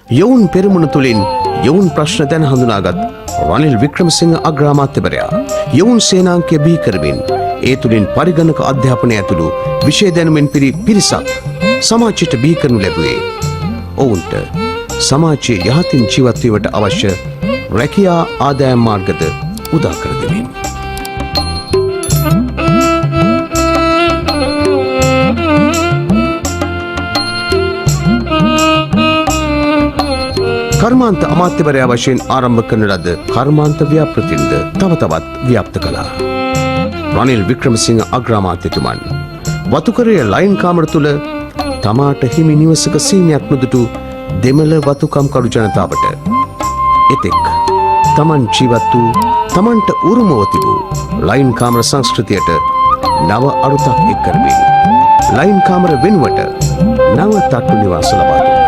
යවුන් පෙරමුණ තුළින් යවුන් ප්‍රශ්න දැන හඳුනාගත් රනිල් වික්‍රමසිංහ අග්‍රාමාත්‍යවරයා යවුන් සේනාංකය බිහි කරමින් ඒ තුළින් පරිගණක අධ්‍යාපනය ඇතුළු විෂය දැනුමින් පිරි පිරිසක් සමාජයට බිහි කරනු ලැබුවේ ඔවුන්ට සමාජයේ යහතින් ජීවත් වීමට අවශ්‍ය රැකියා ආදායම් මාර්ගද උදා කර දෙමින් කර්මාන්ත අමාත්‍යවරයා වශයෙන් ආරම්භ කරන ලද කර්මාන්ත ව්‍යාපෘතින්ද තව තවත් ව්‍යාප්ත කළා. රනිල් වික්‍රමසිංහ අග්‍රාමාත්‍යතුමන් වතුකරය ලයින් කාමර තුල තමාට හිමි නිවසක සීනියක් නොදුටු දෙමළ වතුකම්කරු ජනතාවට එතෙක් තමන් ජීවත් වූ තමන්ට උරුමව තිබූ ලයින් කාමර සංස්කෘතියට නව අරුතක් එක් කරමින් ලයින් කාමර වෙනුවට නව තට්ටු නිවාස ලබා දුන්නා.